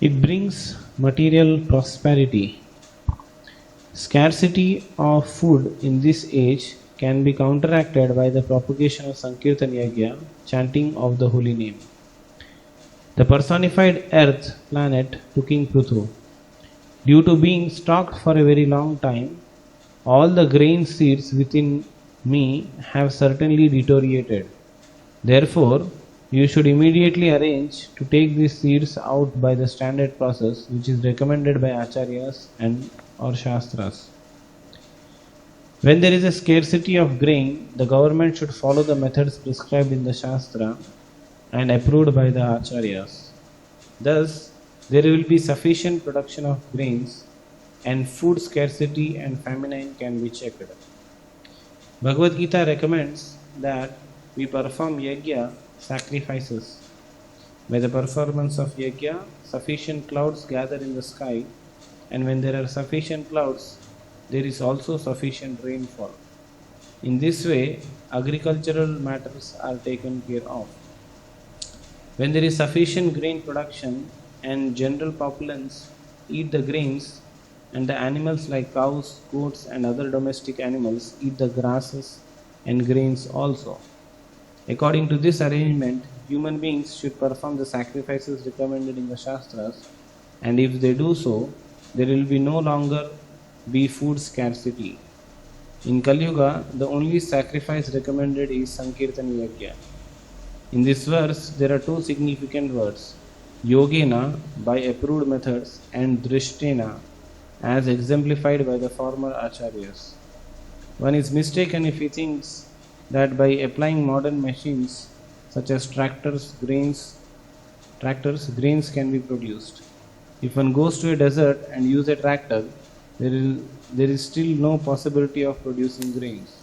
It brings material prosperity. Scarcity of food in this age can be counteracted by the propagation of Sankirtan Yagya, chanting of the holy name. The personified earth planet to King Prithu. Due to being stocked for a very long time, all the grain seeds within me have certainly deteriorated. Therefore, you should immediately arrange to take these seeds out by the standard process which is recommended by Acharyas and or Shastras. When there is a scarcity of grain, the government should follow the methods prescribed in the Shastra and approved by the Acharyas. Thus, there will be sufficient production of grains and food scarcity and famine can be checked. Bhagavad Gita recommends that we perform yajna sacrifices. By the performance of yajna, sufficient clouds gather in the sky, and when there are sufficient clouds, there is also sufficient rainfall. In this way, agricultural matters are taken care of. When there is sufficient grain production and general populace eat the grains, and the animals like cows, goats, and other domestic animals eat the grasses and grains also. According to this arrangement, human beings should perform the sacrifices recommended in the Shastras, and if they do so, there will be no longer be food scarcity. In Kali Yuga, the only sacrifice recommended is Sankirtan Yajna. In this verse, there are two significant words, Yogena by approved methods and Drishtena as exemplified by the former Acharyas. One is mistaken if he thinks that by applying modern machines such as tractors, grains can be produced. If one goes to a desert and uses a tractor, there is still no possibility of producing grains.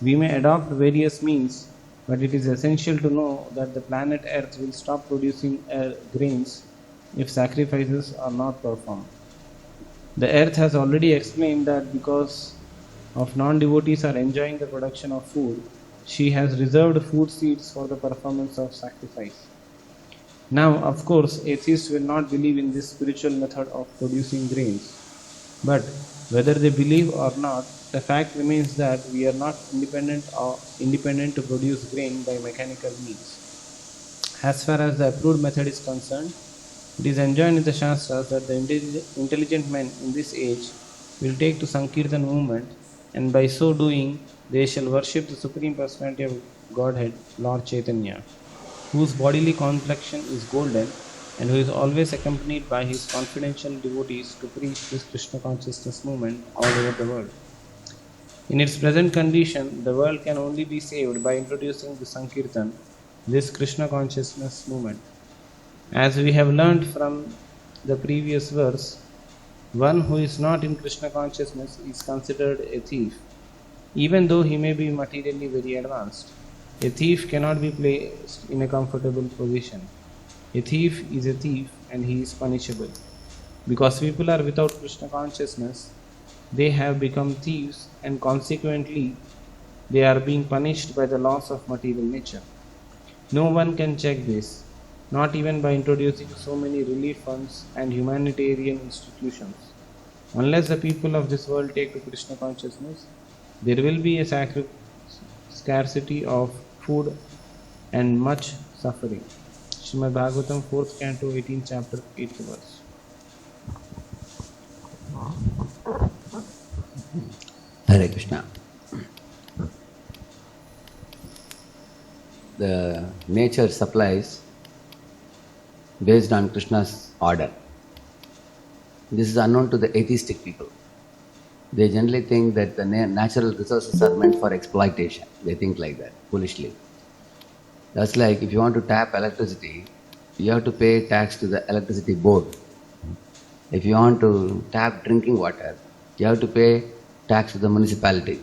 We may adopt various means, but it is essential to know that the planet Earth will stop producing grains if sacrifices are not performed. The Earth has already explained that because of non-devotees are enjoying the production of food, she has reserved food seeds for the performance of sacrifice. Now, of course, atheists will not believe in this spiritual method of producing grains. But whether they believe or not, the fact remains that we are not independent to produce grain by mechanical means. As far as the approved method is concerned, it is enjoined in the Shastras that the intelligent men in this age will take to Sankirtan movement, and by so doing, they shall worship the Supreme Personality of Godhead, Lord Chaitanya, whose bodily complexion is golden and who is always accompanied by his confidential devotees to preach this Krishna consciousness movement all over the world. In its present condition, the world can only be saved by introducing the Sankirtan, this Krishna consciousness movement. As we have learned from the previous verse, one who is not in Krishna consciousness is considered a thief, even though he may be materially very advanced. A thief cannot be placed in a comfortable position. A thief is a thief and he is punishable. Because people are without Krishna consciousness, they have become thieves and consequently they are being punished by the laws of material nature. No one can check this, not even by introducing so many relief funds and humanitarian institutions. Unless the people of this world take to Krishna consciousness, there will be a scarcity of food and much suffering. Srimad Bhagavatam, 4th Canto, 18th chapter, 8th verse. Hare Krishna. The nature supplies based on Krishna's order. This is unknown to the atheistic people. They generally think that the natural resources are meant for exploitation. They think like that, foolishly. That's like if you want to tap electricity, you have to pay tax to the electricity board. If you want to tap drinking water, you have to pay tax to the municipality.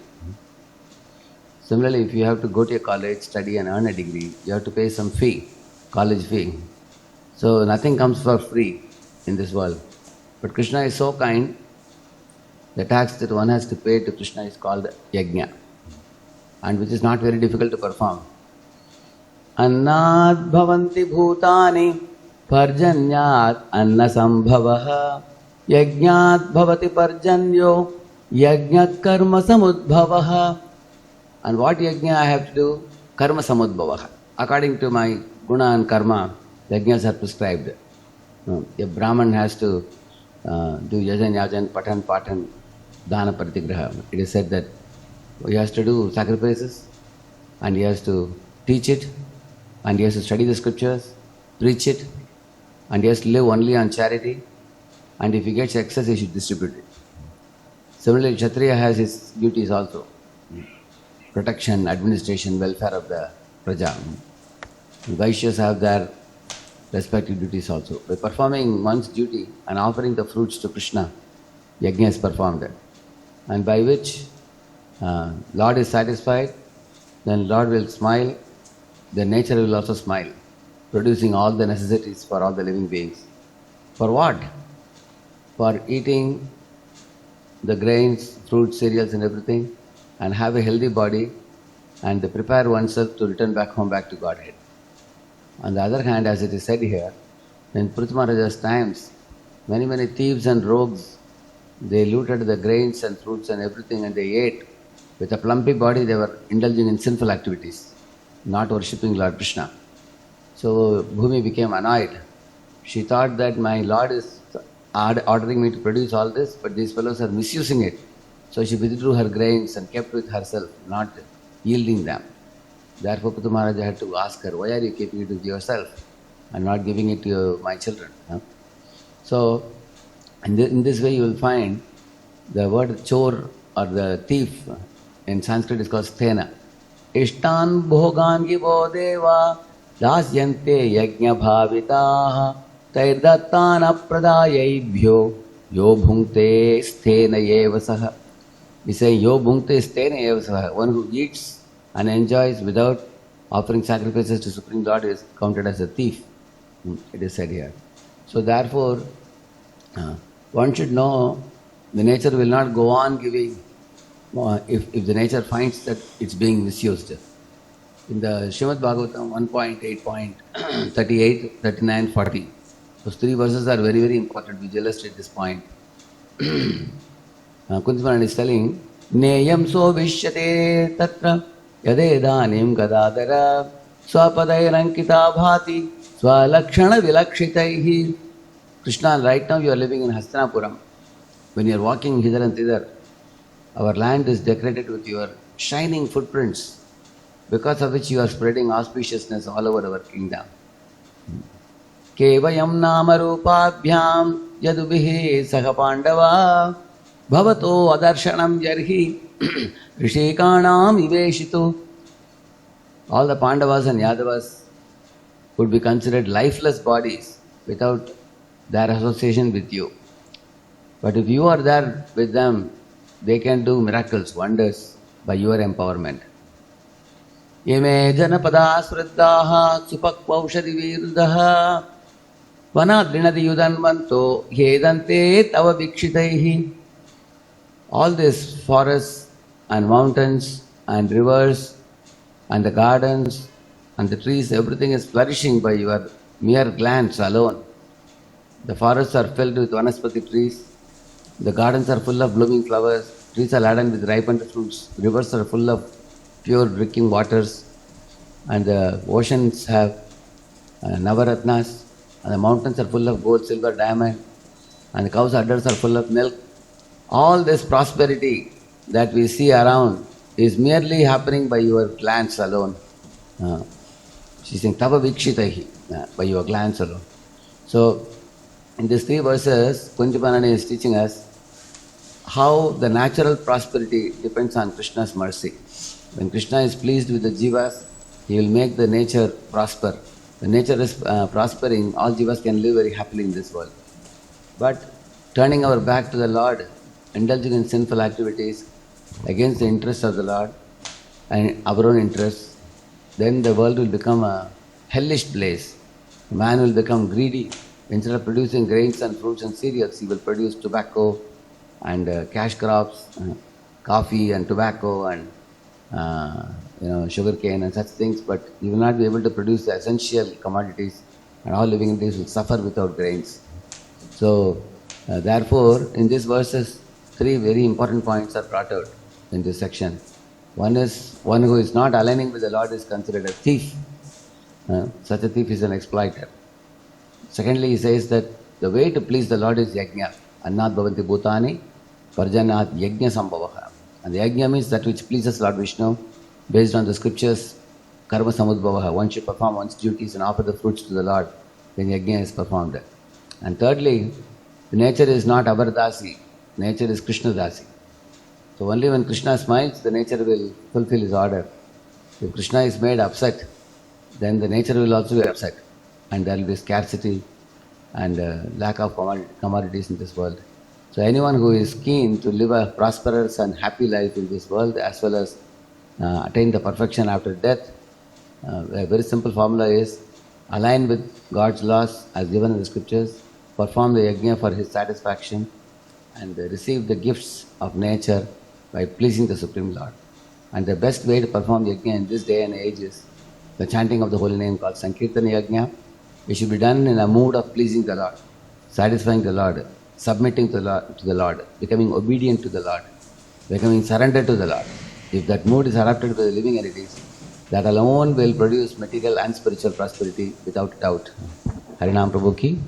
Similarly, if you have to go to a college, study and earn a degree, you have to pay some fee, college fee. So nothing comes for free in this world. But Krishna is so kind, the tax that one has to pay to Krishna is called yajna, and which is not very difficult to perform. Annad bhavanti bhutani पर्जन्यात् अन्नसम्भवः यज्ञात् भवति पर्जन्यो यज्ञ कर्म samudbhavah. And what yajna I have to do? Karma samudbhavah. According to my guna and karma, yajnas are prescribed. A Brahman has to do yajan, yajan, patan, patan, dana, pratigraha. It is said that he has to do sacrifices, and he has to teach it, and he has to study the scriptures, preach it, and he has to live only on charity, and if he gets excess, he should distribute it. Similarly, Kshatriya has his duties also. Protection, administration, welfare of the praja. Vaishyas have their respective duties also. By performing one's duty and offering the fruits to Krishna, yajna is performed. And by which Lord is satisfied, then Lord will smile, the nature will also smile, producing all the necessities for all the living beings. For what? For eating the grains, fruits, cereals and everything, and have a healthy body, and prepare oneself to return back home, back to Godhead. On the other hand, as it is said here, in Prithu Maharaja's times, many thieves and rogues, they looted the grains and fruits and everything, and they ate. With a plumpy body, they were indulging in sinful activities, not worshipping Lord Krishna. So Bhumi became annoyed. She thought that my Lord is ordering me to produce all this, but these fellows are misusing it. So she withdrew her grains and kept with herself, not yielding them. Therefore, Prithu Maharaja had to ask her, why are you keeping it with yourself and not giving it to my children? So, in this way you will find the word chor or the thief in Sanskrit is called sthena. Ishtan bhogan givo deva dasyante yajna bhavitaha tairdattana pradayebhyo yo bhunkte sthena eva saha. We say yo bhunkte sthena eva saha. One who eats and enjoys without offering sacrifices to Supreme Lord is counted as a thief. It is said here. So therefore, one should know the nature will not go on giving if the nature finds that it's being misused. In the Srimad Bhagavatam 1.8, 38, 39, 40, those three verses are very important. We illustrate this point. Kuntimanan is telling, Neyam so vishyate tatra yadedanim gadadara swapadayarankita bhati swalakshana vilakshitaihi. Krishna, right now you are living in Hastinapuram. When you are walking hither and thither, our land is decorated with your shining footprints, because of which you are spreading auspiciousness all over our kingdom. Kevayam nama rupabhyam yadubihi saha pandava bhavato adarshanam jarhi rishikanam iveshitu. All the Pandavas and Yadavas would be considered lifeless bodies without their association with you. But if you are there with them, they can do miracles, wonders by your empowerment. Yeme janapada sriddhaha supakvaushadi virudaha vanadrinadi yudanvanto hedante tava vikshitaihi. All these forests and mountains and rivers and the gardens and the trees, everything is flourishing by your mere glance alone. The forests are filled with vanaspati trees, the gardens are full of blooming flowers, trees are laden with ripened fruits, rivers are full of pure drinking waters, and the oceans have navaratnas, and the mountains are full of gold, silver, diamond, and the cows' udders are full of milk. All this prosperity that we see around is merely happening by your glance alone. She's saying, Tava vikshitahi, by your glance alone. So, in these three verses, Kunjapanani is teaching us how the natural prosperity depends on Krishna's mercy. When Krishna is pleased with the jivas, he will make the nature prosper. When nature is prospering, all jivas can live very happily in this world. But turning our back to the Lord, indulging in sinful activities against the interests of the Lord and our own interests, then the world will become a hellish place. Man will become greedy. Instead of producing grains and fruits and cereals, he will produce tobacco and cash crops, coffee and tobacco and sugar cane and such things, but he will not be able to produce the essential commodities and all living entities will suffer without grains. So, therefore, in these verses, three very important points are brought out in this section. One is, one who is not aligning with the Lord is considered a thief. Such a thief is an exploiter. Secondly, he says that the way to please the Lord is yajna. Annat bhavanti bhutani parjanat yajna sambhavaha. And the yajna means that which pleases Lord Vishnu based on the scriptures, karma samudbhavaha. One should perform one's duties and offer the fruits to the Lord when yajna is performed. And thirdly, the nature is not Abardasi, nature is Krishna Dasi. So only when Krishna smiles, the nature will fulfill his order. If Krishna is made upset, then the nature will also be upset. And there will be scarcity and lack of commodities in this world. So anyone who is keen to live a prosperous and happy life in this world as well as attain the perfection after death, a very simple formula is align with God's laws as given in the scriptures, perform the yajna for his satisfaction and receive the gifts of nature by pleasing the Supreme Lord. And the best way to perform yajna in this day and age is the chanting of the holy name called Sankirtana Yajna. It should be done in a mood of pleasing the Lord, satisfying the Lord, submitting to the Lord, becoming obedient to the Lord, becoming surrendered to the Lord. If that mood is adopted by the living entities, that alone will produce material and spiritual prosperity without doubt. Harinam Prabhu ki